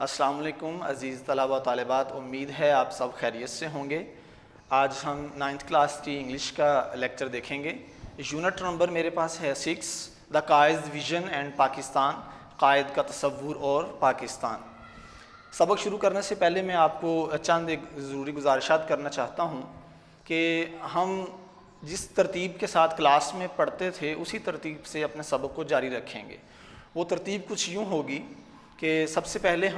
السلام علیکم عزیز طلبہ و طالبات، امید ہے آپ سب خیریت سے ہوں گے۔ آج ہم 9th کلاس کی انگلش کا لیکچر دیکھیں گے۔ یونٹ نمبر میرے پاس ہے 6، دا قائد ویژن اینڈ پاکستان، قائد کا تصور اور پاکستان۔ سبق شروع کرنے سے پہلے میں آپ کو چند ایک ضروری گزارشات کرنا چاہتا ہوں کہ ہم جس ترتیب کے ساتھ کلاس میں پڑھتے تھے اسی ترتیب سے اپنے سبق کو جاری رکھیں گے۔ وہ ترتیب کچھ یوں ہوگی کہ سب سے پہلے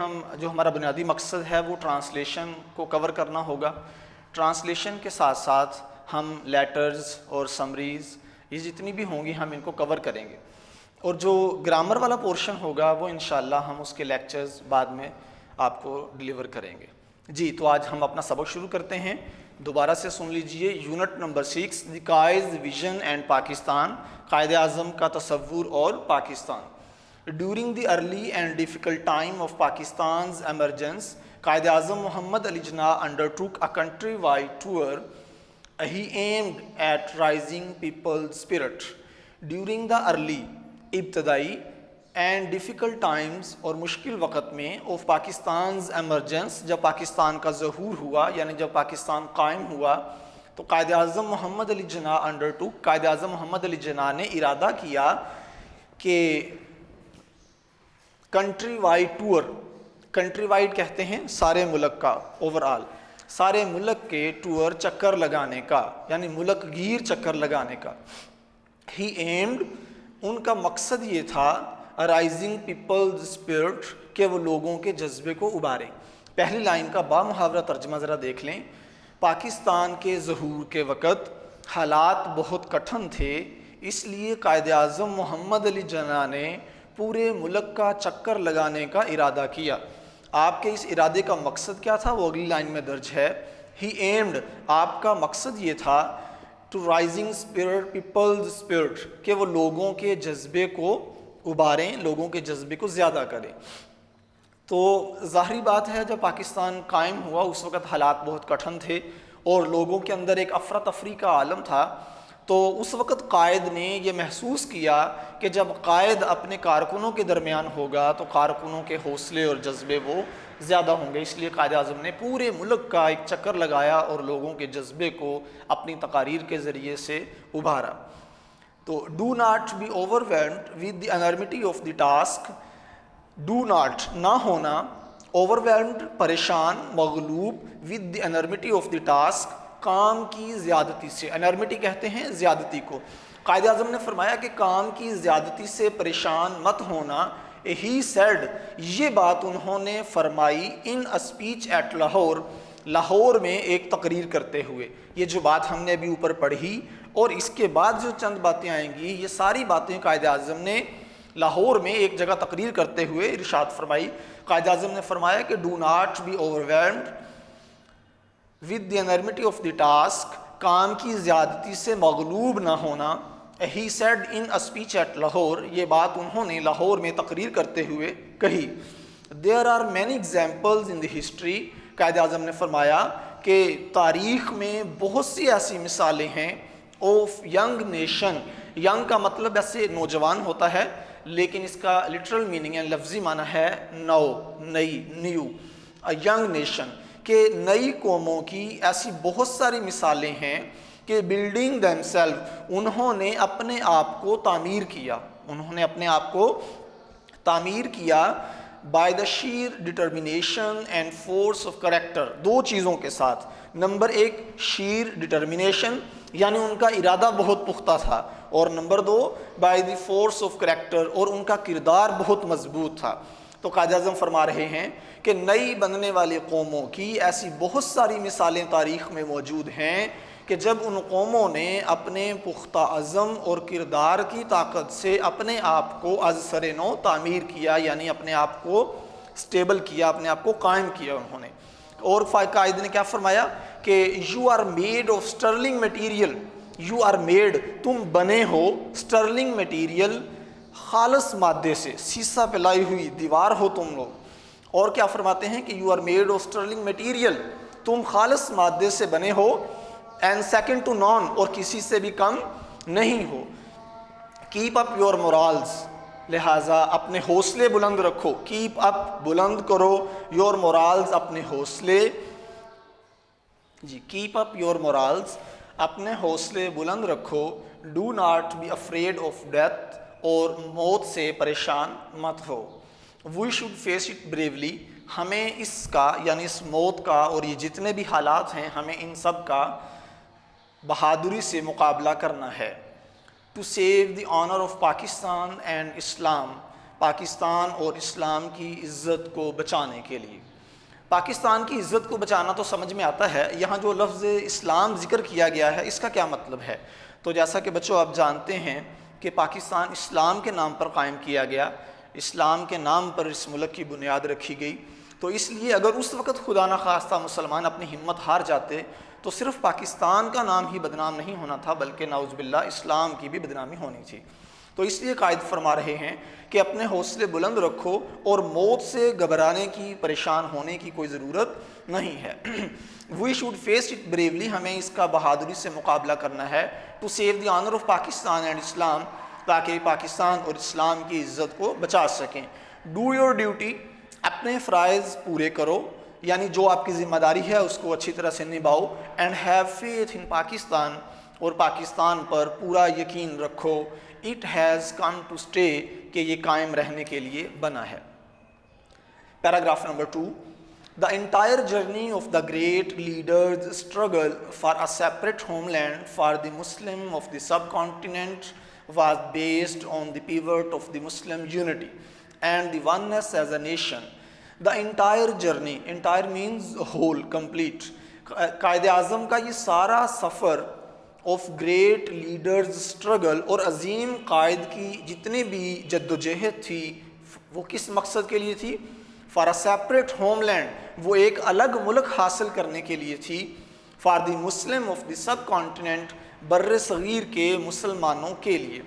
جو ہمارا بنیادی مقصد ہے وہ ٹرانسلیشن کو کور کرنا ہوگا۔ ٹرانسلیشن کے ساتھ ساتھ ہم لیٹرز اور سمریز یہ جتنی بھی ہوں گی ہم ان کو کور کریں گے، اور جو گرامر والا پورشن ہوگا وہ انشاءاللہ ہم اس کے لیکچرز بعد میں آپ کو ڈیلیور کریں گے۔ جی تو آج ہم اپنا سبق شروع کرتے ہیں۔ دوبارہ سے سن لیجئے، unit number 6، the Quaid vision and Pakistan, Quaid Azam کا تصور اور Pakistan. During the early and difficult time of Pakistan's emergence, Qaid Azam Muhammad Ali Jinnah undertook a countrywide tour. He aimed at raising people's spirit. During the early, ibtidai and difficult times اور مشکل وقت میں of Pakistan's emergence، جب پاکستان کا ظہور ہوا یعنی جب پاکستان قائم ہوا، تو قائد اعظم محمد علی جناح undertook، قائد اعظم محمد علی جناح نے ارادہ کیا کہ country wide tour, country wide کہتے ہیں سارے ملک کا، اوور آل سارے ملک کے ٹور، چکر لگانے کا، یعنی ملک گیر چکر لگانے کا۔ ہی ایمڈ، ان کا مقصد یہ تھا، رائزنگ پیپلز اسپرٹ، کہ وہ لوگوں کے جذبے کو ابھاریں۔ پہلی لائن کا بامحاورہ ترجمہ ذرا دیکھ لیں۔ پاکستان کے ظہور کے وقت حالات بہت کٹھن تھے، اس لیے قائد اعظم محمد علی جناح نے پورے ملک کا چکر لگانے کا ارادہ کیا۔ آپ کے اس ارادے کا مقصد کیا تھا وہ اگلی لائن میں درج ہے۔ ہی ایمڈ، آپ کا مقصد یہ تھا، to rising spirit, peoples spirit, کہ وہ لوگوں کے جذبے کو ابھاریں، لوگوں کے جذبے کو زیادہ کریں۔ تو ظاہری بات ہے جب پاکستان قائم ہوا اس وقت حالات بہت کٹھن تھے اور لوگوں کے اندر ایک افراتفری کا عالم تھا، تو اس وقت قائد نے یہ محسوس کیا کہ جب قائد اپنے کارکنوں کے درمیان ہوگا تو کارکنوں کے حوصلے اور جذبے وہ زیادہ ہوں گے، اس لیے قائد اعظم نے پورے ملک کا ایک چکر لگایا اور لوگوں کے جذبے کو اپنی تقاریر کے ذریعے سے ابھارا۔ تو do not be overwhelmed with the enormity of the task, do not, نہ ہونا، اوور ویلمڈ، پریشان، مغلوب، with the enormity of the task, کام کی زیادتی سے۔ انرمٹی کہتے ہیں زیادتی کو۔ قائد اعظم نے فرمایا کہ کام کی زیادتی سے پریشان مت ہونا۔ ہی سیڈ، یہ بات انہوں نے فرمائی، in speech at Lahore, Lahore میں ایک تقریر کرتے ہوئے۔ یہ جو بات ہم نے ابھی اوپر پڑھی اور اس کے بعد جو چند باتیں آئیں گی، یہ ساری باتیں قائد اعظم نے لاہور میں ایک جگہ تقریر کرتے ہوئے ارشاد فرمائی۔ قائد اعظم نے فرمایا کہ do not be overwhelmed with the enormity of the task, کام کی زیادتی سے مغلوب نہ ہونا۔ He said in speech at Lahore, یہ بات انہوں نے لاہور میں تقریر کرتے ہوئے کہی۔ There are many examples in the history, Quaid Azam نے فرمایا کہ تاریخ میں بہت سی ایسی مثالیں ہیں، آف ینگ نیشن، ینگ کا مطلب ایسے نوجوان ہوتا ہے لیکن اس کا لٹرل میننگ یعنی لفظی معنی ہے نو، نئی، نیو، ینگ نیشن، کہ نئی قوموں کی ایسی بہت ساری مثالیں ہیں کہ بلڈنگ دیم سیلف، انہوں نے اپنے آپ کو تعمیر کیا، انہوں نے اپنے آپ کو تعمیر کیا، by the sheer determination and force of character, دو چیزوں کے ساتھ۔ نمبر ایک شیر ڈٹرمنیشن، یعنی ان کا ارادہ بہت پختہ تھا، اور نمبر دو by the force of character, اور ان کا کردار بہت مضبوط تھا۔ تو قائد اعظم فرما رہے ہیں کہ نئی بننے والی قوموں کی ایسی بہت ساری مثالیں تاریخ میں موجود ہیں کہ جب ان قوموں نے اپنے پختہ عزم اور کردار کی طاقت سے اپنے آپ کو از سر نو تعمیر کیا، یعنی اپنے آپ کو سٹیبل کیا، اپنے آپ کو قائم کیا انہوں نے۔ اور قائد نے کیا فرمایا کہ you are made of sterling material, you are made, تم بنے ہو، سٹرلنگ میٹیریل، خالص مادے سے، سیسا پلائی ہوئی دیوار ہو تم لوگ۔ اور کیا فرماتے ہیں کہ you are made of sterling material, تم خالص مادے سے بنے ہو، اینڈ سیکنڈ ٹو نان، اور کسی سے بھی کم نہیں ہو۔ کیپ اپ یور مورالز، لہٰذا اپنے حوصلے بلند رکھو. کیپ اپ بلند کرو یور مورالز اپنے حوصلے. جی کیپ اپ یور مورالز اپنے حوصلے بلند رکھو. Do not be afraid of death اور موت سے پریشان مت ہو. We should face it bravely ہمیں اس کا یعنی اس موت کا اور یہ جتنے بھی حالات ہیں ہمیں ان سب کا بہادری سے مقابلہ کرنا ہے. To save the honour of Pakistan and Islam Pakistan اور اسلام کی عزت کو بچانے کے لیے. پاکستان کی عزت کو بچانا تو سمجھ میں آتا ہے, یہاں جو لفظ اسلام ذکر کیا گیا ہے اس کا کیا مطلب ہے؟ تو جیسا کہ بچوں آپ جانتے ہیں کہ پاکستان اسلام کے نام پر قائم کیا گیا, اسلام کے نام پر اس ملک کی بنیاد رکھی گئی. تو اس لیے اگر اس وقت خدا نخواستہ مسلمان اپنی ہمت ہار جاتے تو صرف پاکستان کا نام ہی بدنام نہیں ہونا تھا بلکہ نعوذ باللہ اسلام کی بھی بدنامی ہونی تھی. تو اس لیے قائد فرما رہے ہیں کہ اپنے حوصلے بلند رکھو اور موت سے گھبرانے کی پریشان ہونے کی کوئی ضرورت نہیں ہے. We should face it bravely ہمیں اس کا بہادری سے مقابلہ کرنا ہے. To save the honour of Pakistan and Islam تاکہ پاکستان اور اسلام کی عزت کو بچا سکیں. ڈو یور ڈیوٹی اپنے فرائض پورے کرو یعنی جو آپ کی ذمہ داری ہے اس کو اچھی طرح سے نبھاؤ. And have faith in Pakistan اور پاکستان پر پورا یقین رکھو. It has come to stay کہ یہ قائم رہنے کے لیے بنا ہے. Paragraph number 2. The entire journey of the great leaders' struggle for a separate homeland for the Muslim of the subcontinent was based on the pivot of the Muslim unity and the oneness as a nation. The entire journey, entire means whole, complete. Quaid Azam کا یہ سارا سفر of great leaders struggle اور عظیم قائد کی جتنی بھی جد و جہد تھی وہ کس مقصد کے لیے تھی؟ For a separate homeland, وہ ایک الگ ملک حاصل کرنے کے لیے تھی. For the Muslim of the subcontinent, بر صغیر کے مسلمانوں کے لیے.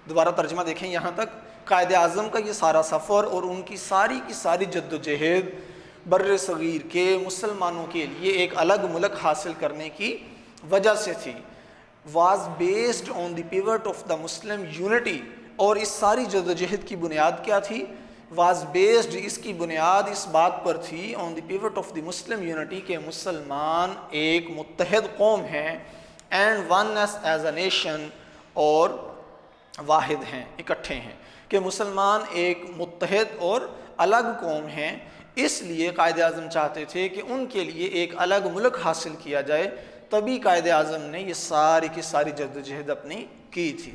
دوبارہ ترجمہ دیکھیں یہاں تک. قائد اعظم کا یہ سارا سفر اور ان کی ساری جد و جہد بر صغیر کے مسلمانوں کے لیے ایک الگ ملک حاصل کرنے کی وجہ سے تھی. Was based on the pivot of the Muslim unity, اور اس ساری جد و جہد کی بنیاد کیا تھی؟ واز بیسڈ, اس کی بنیاد اس بات پر تھی on the pivot of the Muslim unity کہ مسلمان ایک متحد قوم ہیں. And oneness as a nation, اور واحد ہیں, اکٹھے ہیں, کہ مسلمان ایک متحد اور الگ قوم ہیں. اس لیے قائد اعظم چاہتے تھے کہ ان کے لیے ایک الگ ملک حاصل کیا جائے, تبھی قائد اعظم نے یہ ساری کی ساری جد و جہد اپنی کی تھی.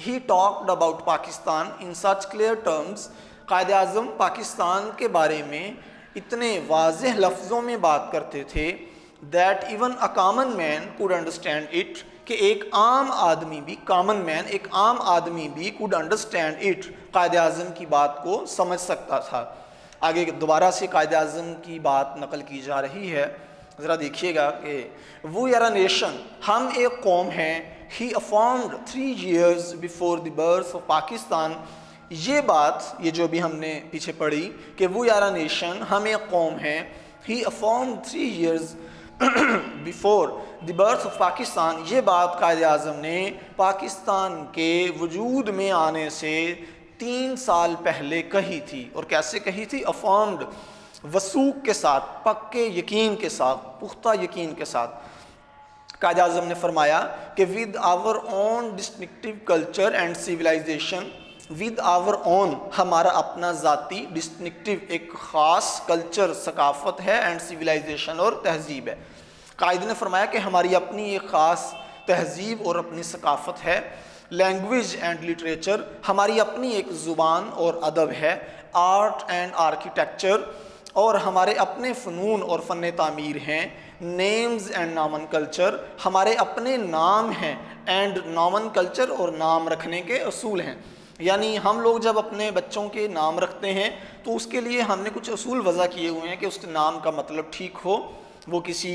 He talked about Pakistan in such clear terms, Quaid Azam Pakistan کے بارے میں اتنے واضح لفظوں میں بات کرتے تھے that even a common man could understand it, کہ ایک عام آدمی بھی, کامن مین ایک عام آدمی بھی could understand it, Quaid Azam کی بات کو سمجھ سکتا تھا. آگے دوبارہ سے قائد اعظم کی بات نقل کی جا رہی ہے, ذرا دیکھیے گا کہ وی آر اے نیشن, ہم ایک قوم ہیں. ہی افارمڈ 3 years before the birth of Pakistan, یہ بات یہ جو بھی ہم نے پیچھے پڑھی کہ وی آر اے نیشن, ہم ایک قوم ہیں. ہی افارمڈ 3 years before the birth of Pakistan, یہ بات قائد اعظم نے پاکستان کے وجود میں آنے سے 3 سال پہلے کہی تھی. اور کیسے کہی تھی؟ افارمڈ, وثوق کے ساتھ, پکے یقین کے ساتھ, پختہ یقین کے ساتھ. قائد اعظم نے فرمایا کہ with our own distinctive culture and civilisation, with our own ہمارا اپنا ذاتی, ڈسٹنکٹیو ایک خاص کلچر ثقافت ہے, اینڈ سویلائزیشن اور تہذیب ہے. قائد نے فرمایا کہ ہماری اپنی ایک خاص تہذیب اور اپنی ثقافت ہے. لینگویج اینڈ لٹریچر, ہماری اپنی ایک زبان اور ادب ہے. آرٹ اینڈ آرکیٹیکچر, اور ہمارے اپنے فنون اور فن تعمیر ہیں. نیمز اینڈ نامن کلچر, ہمارے اپنے نام ہیں. اینڈ نامن کلچر, اور نام رکھنے کے اصول ہیں. یعنی ہم لوگ جب اپنے بچوں کے نام رکھتے ہیں تو اس کے لیے ہم نے کچھ اصول وضع کیے ہوئے ہیں کہ اس کے نام کا مطلب ٹھیک ہو, وہ کسی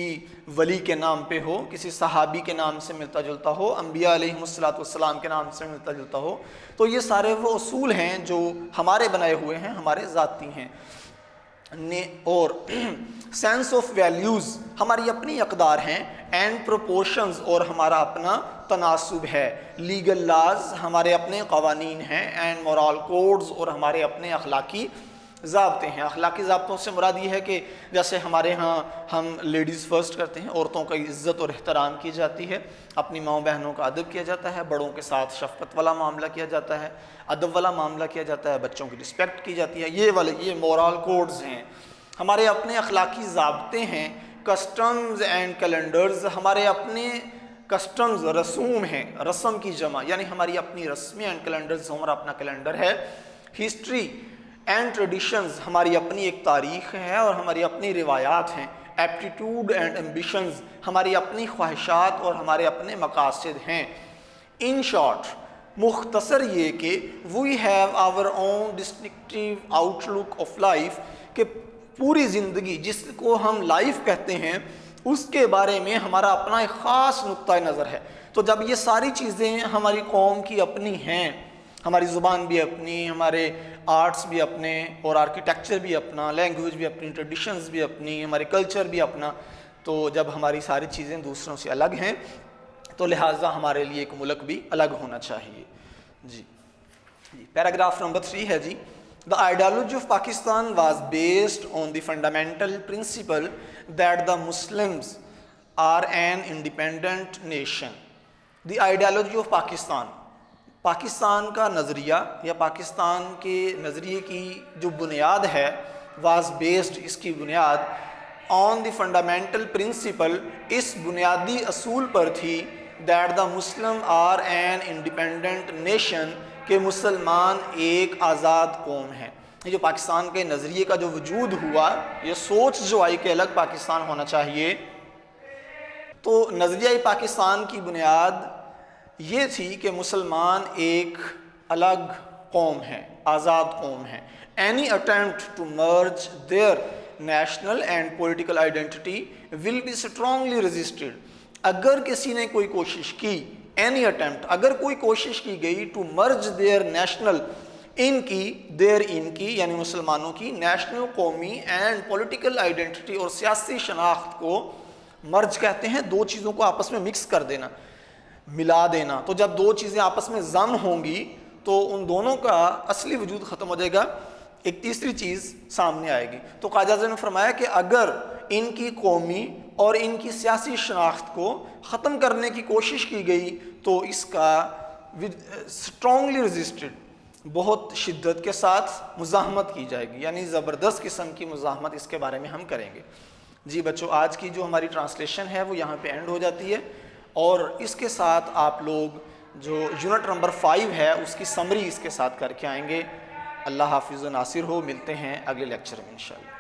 ولی کے نام پہ ہو, کسی صحابی کے نام سے ملتا جلتا ہو, انبیاء علیہم السلام کے نام سے ملتا جلتا ہو. تو یہ سارے وہ اصول ہیں جو ہمارے بنائے ہوئے ہیں, ہمارے ذاتی ہیں. اور سینس آف ویلیوز ہماری اپنی اقدار ہیں، اینڈ پروپورشنز اور ہمارا اپنا تناسب ہے، لیگل لاز ہمارے اپنے قوانین ہیں، اینڈ مورال کوڈز اور ہمارے اپنے اخلاقی ضابطے ہیں۔ اخلاقی ضابطوں سے مراد یہ ہے کہ جیسے ہمارے ہاں ہم لیڈیز فرسٹ کرتے ہیں، عورتوں کا عزت اور احترام کی جاتی ہے، اپنی ماؤں بہنوں کا ادب کیا جاتا ہے، بڑوں کے ساتھ شفقت والا معاملہ کیا جاتا ہے، ادب والا معاملہ کیا جاتا ہے، بچوں کی رسپیکٹ کی جاتی ہے، یہ مورال کوڈز ہیں، ہمارے اپنے اخلاقی ضابطے ہیں۔ کسٹمز اینڈ کیلنڈرز ہمارے اپنے کسٹمز رسوم ہیں، رسم کی جمع یعنی ہماری اپنی رسمیں، اینڈ کیلنڈرز ہمارا اپنا کیلنڈر ہے۔ ہسٹری اینڈ ٹریڈیشنز ہماری اپنی ایک تاریخ ہے اور ہماری اپنی روایات ہیں۔ ایپٹیٹیوڈ اینڈ ایمبیشنز ہماری اپنی خواہشات اور ہمارے اپنے مقاصد ہیں۔ ان شارٹ، مختصر یہ کہ we have our own distinctive outlook of life, کہ پوری زندگی جس کو ہم لائف کہتے ہیں اس کے بارے میں ہمارا اپنا ایک خاص نقطۂ نظر ہے۔ تو جب یہ ساری چیزیں ہماری قوم کی اپنی ہیں، ہماری زبان بھی اپنی، ہمارے آرٹس بھی اپنے، اور آرکیٹیکچر بھی اپنا، لینگویج بھی اپنی، ٹریڈیشنز بھی اپنی، ہمارے کلچر بھی اپنا، تو جب ہماری ساری چیزیں دوسروں سے الگ ہیں تو لہٰذا ہمارے لیے ایک ملک بھی الگ ہونا چاہیے۔ جی پیراگراف نمبر 3 ہے جی، The ideology of Pakistan was based on the fundamental principle that the Muslims are an independent nation. The ideology of Pakistan، Pakistan کا نظریہ یا پاکستان کے نظریے کی جو بنیاد ہے، was based اس کی بنیاد on the fundamental principle اس بنیادی اصول پر تھی that the Muslim are an independent nation کہ مسلمان ایک آزاد قوم ہے۔ یہ جو پاکستان کے نظریے کا جو وجود ہوا، یہ سوچ جو آئی کہ الگ پاکستان ہونا چاہیے، تو نظریہ پاکستان کی بنیاد یہ تھی کہ مسلمان ایک الگ قوم ہے، آزاد قوم ہے۔ Any attempt to merge their national and political identity will be strongly resisted۔ اگر کسی نے کوئی کوشش کی، any attempt اگر کوئی کوشش کی گئی to merge their national ان کی یعنی مسلمانوں کی نیشنل، قومی اینڈ پولیٹیکل آئیڈینٹی اور سیاسی شناخت کو، مرج کہتے ہیں دو چیزوں کو آپس میں مکس کر دینا، ملا دینا، تو جب دو چیزیں آپس میں ضم ہوں گی تو ان دونوں کا اصلی وجود ختم ہو جائے گا، ایک تیسری چیز سامنے آئے گی۔ تو قائد اعظم نے فرمایا کہ اگر ان کی قومی اور ان کی سیاسی شناخت کو ختم کرنے کی کوشش کی گئی تو اس کا اسٹرانگلی رجسٹرڈ، بہت شدت کے ساتھ مزاحمت کی جائے گی، یعنی زبردست قسم کی مزاحمت اس کے بارے میں ہم کریں گے۔ جی بچوں، آج کی جو ہماری ٹرانسلیشن ہے وہ یہاں پہ اینڈ ہو جاتی ہے، اور اس کے ساتھ آپ لوگ جو یونٹ نمبر 5 ہے اس کی سمری اس کے ساتھ کر کے آئیں گے۔ اللہ حافظ و ناصر ہو، ملتے ہیں اگلے لیکچر میں انشاءاللہ۔